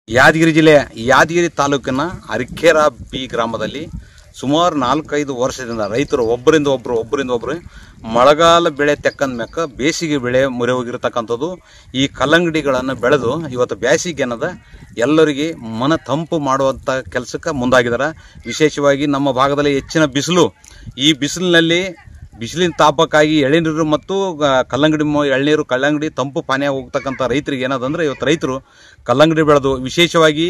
ಯಾದಗಿರಿ ಜಿಲ್ಲೆಯ ಯಾದಗಿರಿ ತಾಲೂಕಿನ ಅರಿಕೆರ ಬಿ ಗ್ರಾಮದಲ್ಲಿ ಸುಮಾರು 4-5 ವರ್ಷದಿಂದ ರೈತರು ಒಬ್ಬರಿಂದ ಒಬ್ಬರು ಮಳೆಗಾಲ ಬೆಳೆ ತೆಕ್ಕಂದ ಮ್ಯಾಕ ಬೇಸಿಗೆ ಬೆಳೆ ಮೊರೆ ಹೋಗಿರತಕ್ಕಂಥದ್ದು. ಈ ಕಲ್ಲಂಗಡಿಗಳನ್ನು ಬೆಳೆದು ಇವತ್ತು ಬೇಸಿಗೆ ಅನ್ನೋದ ಎಲ್ಲರಿಗೆ ಮನ ತಂಪು ಮಾಡುವಂಥ ಕೆಲಸಕ್ಕೆ ಮುಂದಾಗಿದ್ದಾರೆ. ವಿಶೇಷವಾಗಿ ನಮ್ಮ ಭಾಗದಲ್ಲಿ ಹೆಚ್ಚಿನ ಬಿಸಿಲು, ಈ ಬಿಸಿಲಿನ ತಾಪಕ್ಕಾಗಿ ಎಳೆನೀರು ಮತ್ತು ಕಲ್ಲಂಗಡಿ ಎಳ್ನೀರು ಕಲ್ಲಂಗಡಿ ತಂಪು ಪಾನೀಯ ಹೋಗ್ತಕ್ಕಂಥ ರೈತರಿಗೆ ಏನದಂದ್ರೆ ಇವತ್ತು ರೈತರು ಕಲ್ಲಂಗಡಿ ಬೆಳೆದು ವಿಶೇಷವಾಗಿ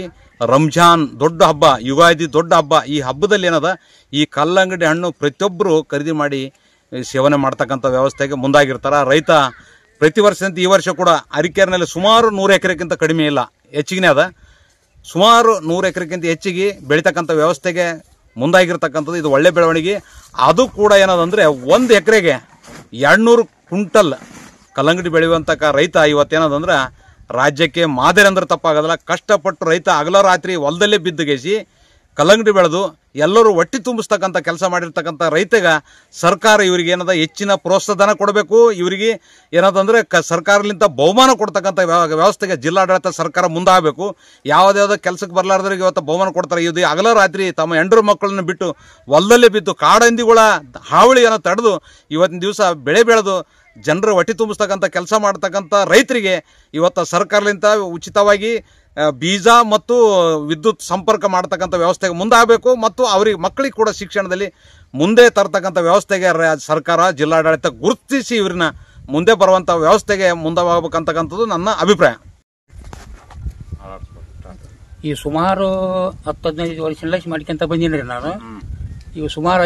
ರಂಜಾನ್ ದೊಡ್ಡ ಹಬ್ಬ, ಯುಗಾದಿ ದೊಡ್ಡ ಹಬ್ಬ, ಈ ಹಬ್ಬದಲ್ಲಿ ಏನದ ಈ ಕಲ್ಲಂಗಡಿ ಹಣ್ಣು ಪ್ರತಿಯೊಬ್ಬರು ಖರೀದಿ ಮಾಡಿ ಸೇವನೆ ಮಾಡ್ತಕ್ಕಂಥ ವ್ಯವಸ್ಥೆಗೆ ಮುಂದಾಗಿರ್ತಾರೆ. ರೈತ ಪ್ರತಿ ವರ್ಷದಂತೆ ಈ ವರ್ಷ ಕೂಡ ಅರಿಕೆರೆನಲ್ಲಿ ಸುಮಾರು 100 ಎಕರೆಗಿಂತ ಕಡಿಮೆ ಇಲ್ಲ, ಹೆಚ್ಚಿಗೆ ಅದ. ಸುಮಾರು 100 ಎಕರೆಗಿಂತ ಹೆಚ್ಚಿಗೆ ಬೆಳೀತಕ್ಕಂಥ ವ್ಯವಸ್ಥೆಗೆ ಮುಂದಾಗಿರ್ತಕ್ಕಂಥದ್ದು. ಇದು ಒಳ್ಳೆ ಬೆಳವಣಿಗೆ. ಅದು ಕೂಡ ಏನದಂದರೆ 1 ಎಕರೆಗೆ 200 ಕ್ವಿಂಟಲ್ ಕಲ್ಲಂಗಡಿ ಬೆಳೆಯುವಂಥ ರೈತ ಇವತ್ತೇನದಂದ್ರೆ ರಾಜ್ಯಕ್ಕೆ ಮಾದರಿ ಅಂದ್ರೆ ತಪ್ಪಾಗೋದಿಲ್ಲ. ಕಷ್ಟಪಟ್ಟು ರೈತ ಹಗಲ ರಾತ್ರಿ ಹೊಲದಲ್ಲೇ ಬಿದ್ದುಗೇಸಿ ಕಲ್ಲಂಗಡಿ ಬೆಳೆದು ಎಲ್ಲರೂ ಹೊಟ್ಟೆ ತುಂಬಿಸ್ತಕ್ಕಂಥ ಕೆಲಸ ಮಾಡಿರ್ತಕ್ಕಂಥ ರೈತಗ ಸರ್ಕಾರ ಇವರಿಗೆ ಏನದ ಹೆಚ್ಚಿನ ಪ್ರೋತ್ಸಾಹಧನ ಕೊಡಬೇಕು. ಇವರಿಗೆ ಏನದಂದರೆ ಸರ್ಕಾರಲಿಂದ ಬಹುಮಾನ ಕೊಡ್ತಕ್ಕಂಥ ವ್ಯವಸ್ಥೆಗೆ ಜಿಲ್ಲಾಡಳಿತ ಸರ್ಕಾರ ಮುಂದಾಗಬೇಕು. ಯಾವುದ್ಯಾವುದೋ ಕೆಲಸಕ್ಕೆ ಬರಲಾರ್ದ್ರಿಗೆ ಇವತ್ತು ಬಹುಮಾನ ಕೊಡ್ತಾರೆ. ಇದು ಹಗಲ ರಾತ್ರಿ ತಮ್ಮ ಹೆಂಡರು ಮಕ್ಕಳನ್ನು ಬಿಟ್ಟು ಹೊಲದಲ್ಲೇ ಬಿದ್ದು ಕಾಡಂದಿಗಳ ಹಾವಳಿಯನ್ನು ತಡೆದು ಇವತ್ತಿನ ದಿವಸ ಬೆಳೆ ಬೆಳೆದು ಜನರ ಹೊಟ್ಟೆ ತುಂಬಿಸ್ತಕ್ಕಂಥ ಕೆಲಸ ಮಾಡ್ತಕ್ಕಂಥ ರೈತರಿಗೆ ಇವತ್ತು ಸರ್ಕಾರಲಿಂದ ಉಚಿತವಾಗಿ ಬೀಜ ಮತ್ತು ವಿದ್ಯುತ್ ಸಂಪರ್ಕ ಮಾಡ್ತಕ್ಕಂಥ ವ್ಯವಸ್ಥೆಗೆ ಮುಂದಾಗಬೇಕು. ಮತ್ತು ಅವರಿಗೆ ಮಕ್ಕಳಿಗೆ ಕೂಡ ಶಿಕ್ಷಣದಲ್ಲಿ ಮುಂದೆ ತರ್ತಕ್ಕಂಥ ವ್ಯವಸ್ಥೆಗೆ ಸರ್ಕಾರ ಜಿಲ್ಲಾಡಳಿತ ಗುರುತಿಸಿ ಇವ್ರನ್ನ ಮುಂದೆ ಬರುವಂಥ ವ್ಯವಸ್ಥೆಗೆ ಮುಂದಾಗಬೇಕಂತಕ್ಕಂಥದ್ದು ನನ್ನ ಅಭಿಪ್ರಾಯ. ಈ ಸುಮಾರು 10-15 ವರ್ಷದಿಂದ ಮಾಡ್ಕೊಂತ ಬಂದಿನಿ ನಾನು. ಈಗ ಸುಮಾರು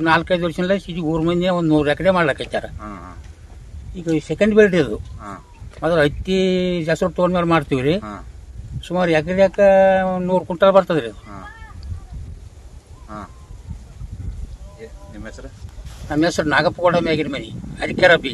4-5 ವರ್ಷದಿಂದ ಈಗ ಊರ್ ಮಂದಿ ಒಂದು 100 ಎಕರೆ ಮಾಡ್ಲಕೈತಾರ. ಈಗ ಸೆಕೆಂಡ್ ಬೆಲ್ಟ್ ಇದು ಅದ್ರ ಹತ್ತಿ ಹೆಸರು ತೊಗೊಂಡ್ಮೇಲೆ ಮಾಡ್ತೀವಿ ರೀ. ಸುಮಾರು ಎಕರೆ 100 ಕ್ವಿಂಟಲ್ ಬರ್ತದ್ರಿ. ನಿಮ್ಮ ಹೆಸರು? ನಮ್ಮ ಹೆಸರು ನಾಗಪ್ಪಗೌಡ ಮೇಗಿನ ಮನಿ, ಅರಿಕೆರ ಬಿ.